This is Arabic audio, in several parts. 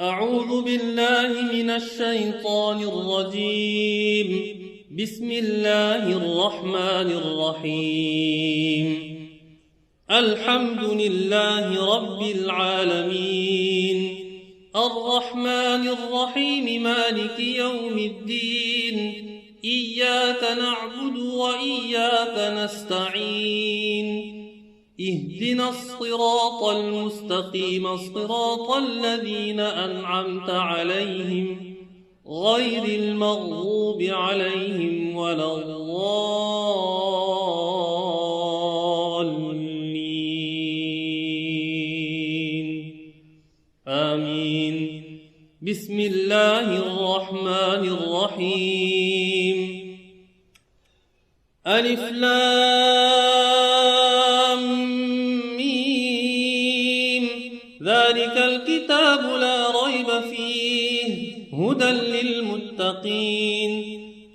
أعوذ بالله من الشيطان الرجيم. بسم الله الرحمن الرحيم. الحمد لله رب العالمين، الرحمن الرحيم، مالك يوم الدين. إياك نعبد وإياك نستعين. اهدنا الصراط المستقيم، صراط الذين أنعمت عليهم غير المغضوب عليهم ولا الضالين. آمين. بسم الله الرحمن الرحيم. ألف لام ميم. ذلك الكتاب لا ريب فيه هدى للمتقين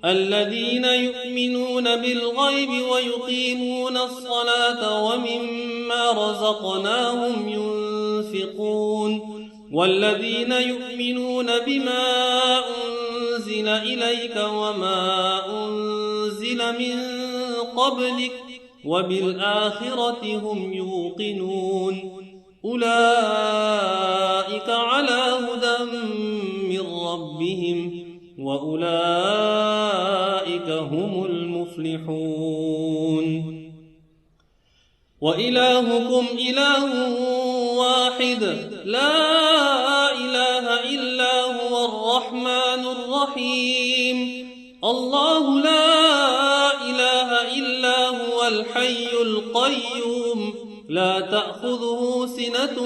الذين يؤمنون بالغيب ويقيمون الصلاة ومما رزقناهم ينفقون والذين يؤمنون بما أنزل إليك وما أنزل من قبلك وبالآخرة هم يوقنون أولئك على هدى من ربهم وأولئك هم المفلحون. وإلهكم إله واحد لا إله إلا هو الرحمن الرحيم. الله لا إله إلا هو الحي القيوم لا تأخذه سنة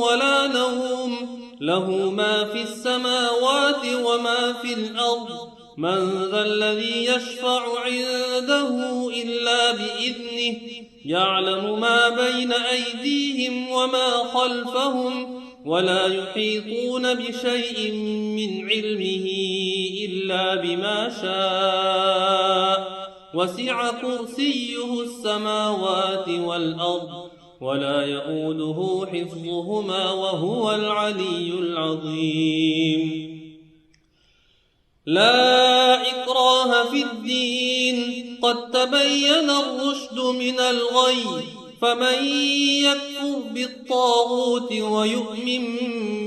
ولا نوم له ما في السماوات وما في الأرض من ذا الذي يشفع عنده إلا بإذنه يعلم ما بين أيديهم وما خلفهم ولا يحيطون بشيء من علمه إلا بما شاء وسع كرسيه السماوات والأرض ولا يؤوده حفظهما وهو العلي العظيم. لا إكراه في الدين قد تبين الرشد من الغي فمن يكفر بالطاغوت ويؤمن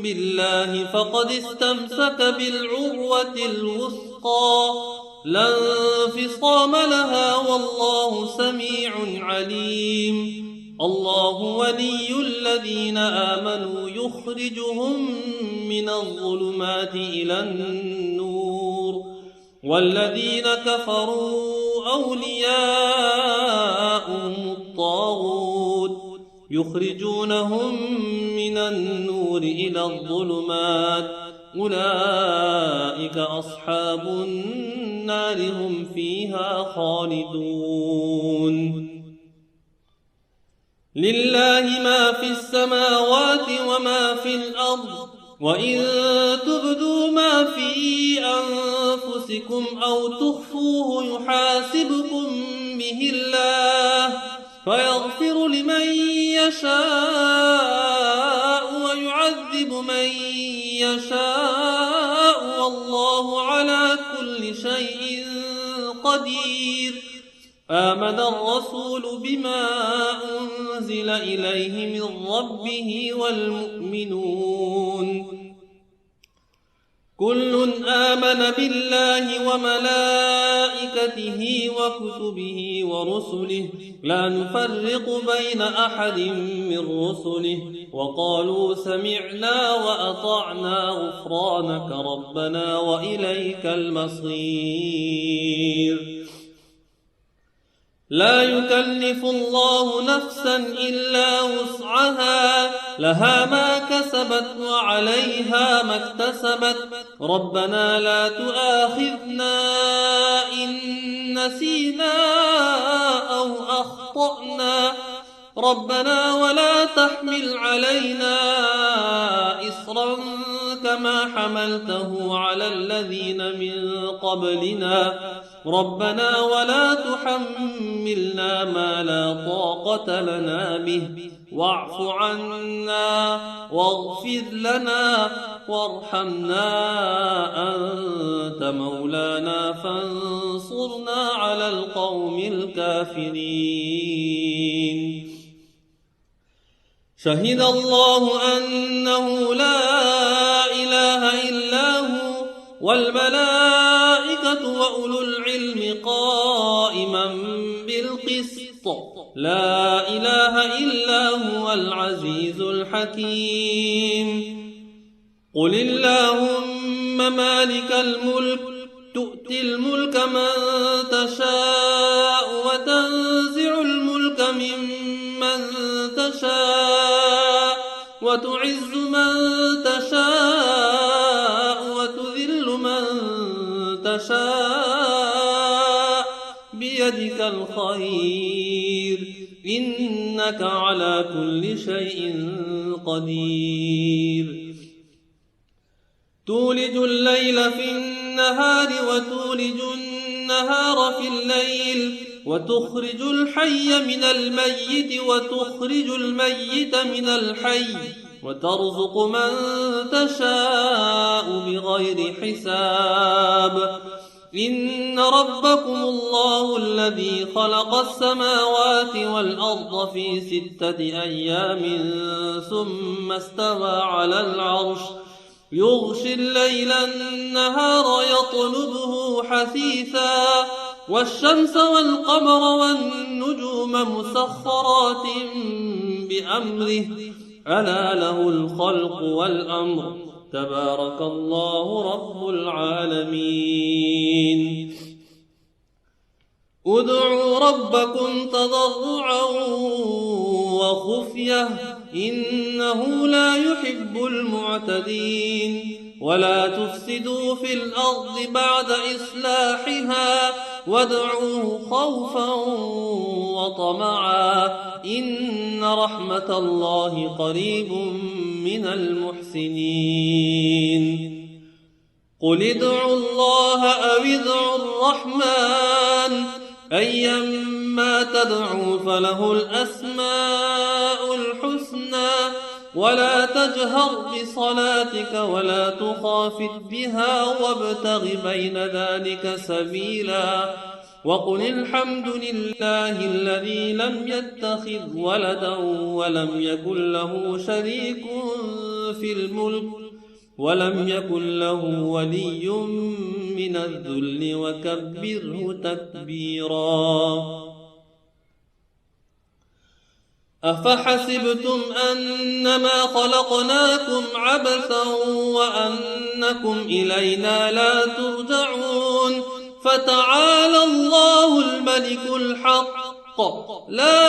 بالله فقد استمسك بالعروة الوثقى لا انفصام لها والله سميع عليم. الله ولي الذين آمنوا يخرجهم من الظلمات إلى النور والذين كفروا أولياؤهم الطاغوت يخرجونهم من النور إلى الظلمات أولئك أصحاب النار هم فيها خالدون. لله ما في السماوات وما في الأرض وإن تبدوا ما في أنفسكم أو تخفوه يحاسبكم به الله فيغفر لمن يشاء ويعذب من يشاء والله على كل شيء قدير. آمن الرسول بما أنزل إليه من ربه والمؤمنون كل آمن بالله وملائكته وكتبه ورسله لا نفرق بين أحد من رسله وقالوا سمعنا وأطعنا غفرانك ربنا وإليك المصير. لا يكلف الله نفسا إلا وسعها لها ما كسبت وعليها ما اكتسبت ربنا لا تؤاخذنا إن نسينا أو أخطأنا ربنا ولا تحمل علينا إصرا كما حملته على الذين من قبلنا ربنا ولا تحملنا ما لا طاقة لنا به واعف عنا واغفر لنا وارحمنا أنت مولانا فانصرنا على القوم الكافرين. شهد الله أنه لا إله إلا هو والملائكة وأولو العلم قائما بالقسط لا إله إلا هو العزيز الحكيم. قل اللهم مالك الملك تؤتي الملك من تشاء وتنزع الملك ممن تشاء وتعز من تشاء وتذل من تشاء بيدك الخير إنك على كل شيء قدير. تولج الليل في النهار وتولج النهار في الليل وتخرج الحي من الميت وتخرج الميت من الحي وترزق من تشاء بغير حساب. إن ربكم الله الذي خلق السماوات والأرض في 6 أيام ثم استوى على العرش يغشي الليل النهار يطلبه حثيثا والشمس والقمر والنجوم مسخرات بأمره ألا له الخلق والأمر تبارك الله رب العالمين. ادعوا ربكم تضرعا وخفية إنه لا يحب المعتدين. ولا تفسدوا في الأرض بعد إصلاحها وادعوه خوفا وطمعا إن رحمة الله قريب من المحسنين. قل ادعوا الله أو ادعوا الرحمن أيما تدعوا فله الأسماء الحسنى ولا تجهر بصلاتك ولا تخافت بها وابتغ بين ذلك سبيلا. وقل الحمد لله الذي لم يتخذ ولدا ولم يكن له شريك في الملك ولم يكن له ولي من الذل وكبره تكبيرا. أفحسبتم أنما خلقناكم عبثا وأنكم إلينا لا ترجعون فتعالى الله الملك الحق لا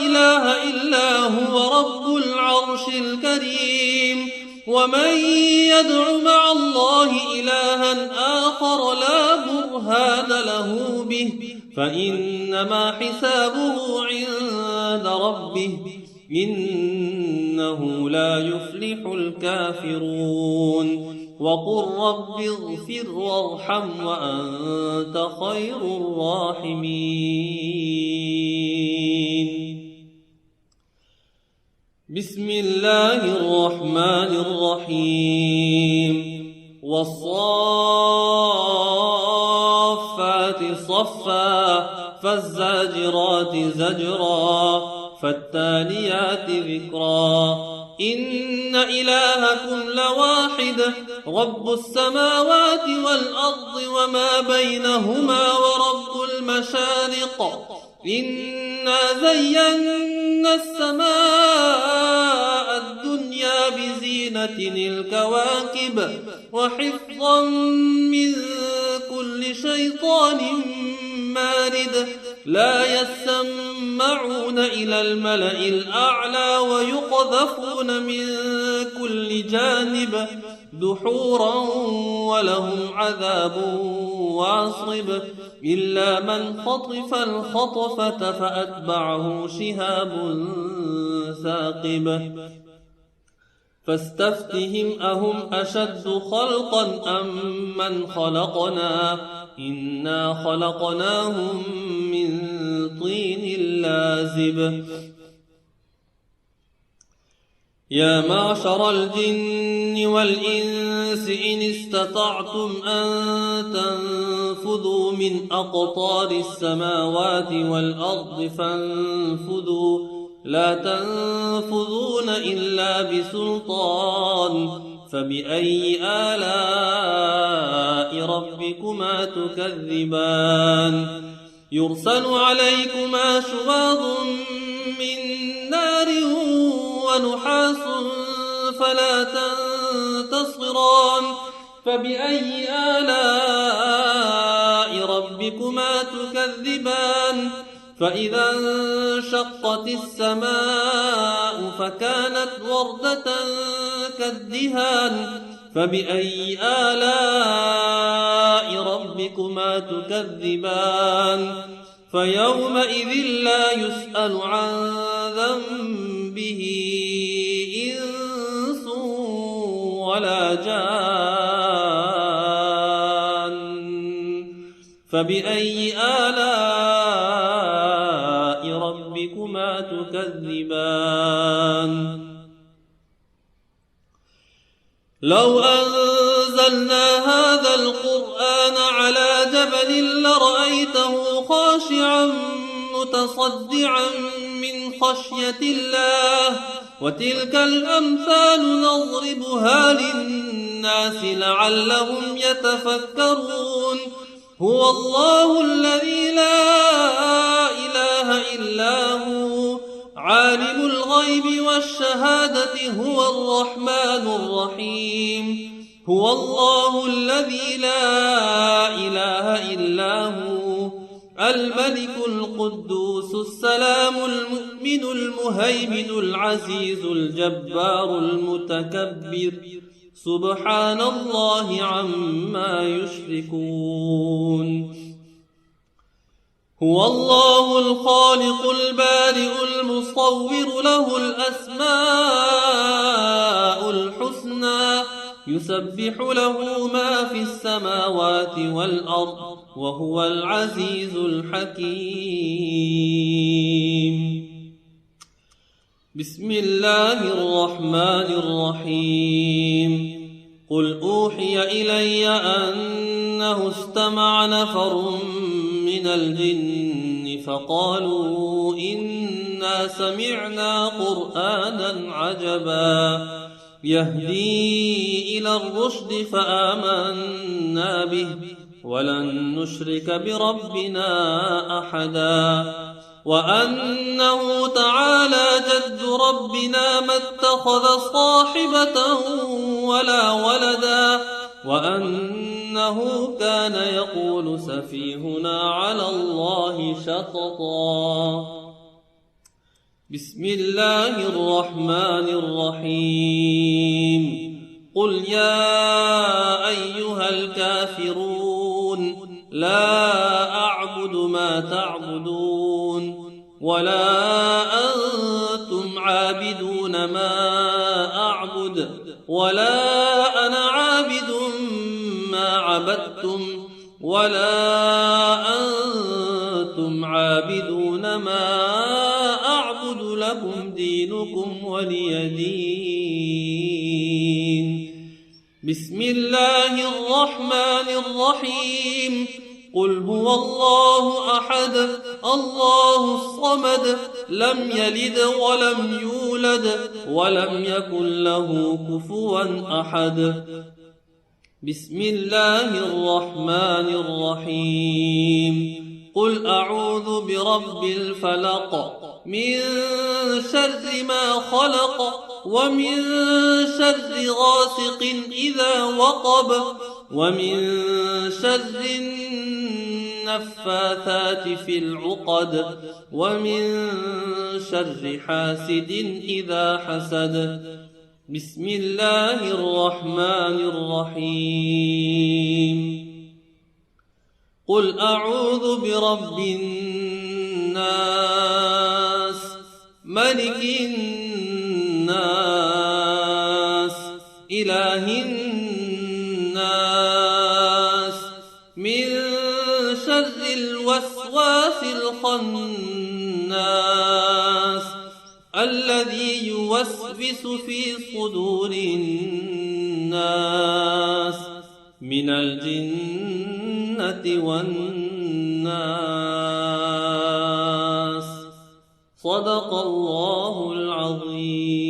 إله إلا هو رب العرش الكريم. ومن يدع مع الله إلها آخر لا برهان له به فإنما حسابه عند ربه إنه لا يفلح الكافرون. وقل رب اغفر وارحم وأنت خير الراحمين. بسم الله الرحمن الرحيم. والصافات صفا فالزاجرات زجرا فالتاليات ذكرا. إن إلهكم لواحد رب السماوات والأرض وما بينهما ورب المشارق. إنا زينا السماء الدنيا بزينة الكواكب وحفظا من كل شيطان مارد. لا يسمعون إلى الملأ الأعلى ويقذفون من كل جانب دحورا ولهم عذاب واصب. إلا من خطف الخطفة فأتبعه شهاب ثاقب فاستفتهم أهم أشد خلقا أم من خلقنا إنا خلقناهم من طين لازب يا معشر الجن والإنس إن استطعتم أن تنفذوا من أقطار السماوات والأرض فانفذوا لا تنفذون إلا بسلطان فبأي آلاء ربكما تكذبان يرسل عليكما شواظ من نار ونحاس فلا تنتصران فبأي آلاء ربكما تكذبان فإذا انشقت السماء فكانت وردة كالدهان فبأي آلاء ربكما تكذبان فيومئذ لا يسأل عن ذنبه إنس ولا جان فبأي آلاء ربكما تكذبان لو أنزلنا هذا القرآن على جبل لرأيته خاشعا متصدعا من خشية الله وتلك الأمثال نضربها للناس لعلهم يتفكرون هو الله الذي لا إله إلا هو عالم الغيب والشهادة هو الرحمن الرحيم هو الله الذي لا إله إلا هو الملك القدوس السلام المؤمن المهيمن العزيز الجبار المتكبر سبحان الله عما يشركون هو الله الخالق البارئ المصور له الأسماء الحسنى يسبح له ما في السماوات والأرض وهو العزيز الحكيم بسم الله الرحمن الرحيم قل أوحي إلي أنه استمع نفر من الجن فقالوا إنا سمعنا قرآنا عجبا يهدي إلى الرشد فآمنا به ولن نشرك بربنا أحدا وأنه تعالى جد ربنا ما اتخذ صاحبة ولا ولدا وأنه كان يقول سفيهنا على الله شططا بسم الله الرحمن الرحيم قل يا أيها الكافرون لا أعبد ما تعبدون ولا أنتم عابدون ما أعبد ولا أنا عابد ما عبدتم ولا أنتم عابدون ما أعبد لكم دينكم ولي دين بسم الله الرحمن الرحيم قل هو الله أحد الله الصمد لم يلد ولم يولد ولم يكن له كفوا أحد بسم الله الرحمن الرحيم قل أعوذ برب الفلق من شر ما خلق ومن شر غاسق إذا وقب ومن شر النفاثات في العقد ومن شر حاسد إذا حسد بسم الله الرحمن الرحيم قل أعوذ برب الناس ملك الناس إله الناس من شر الوسواس الخناس الذي يوسوس في صدور الناس من الجنة والناس. صدق الله العظيم.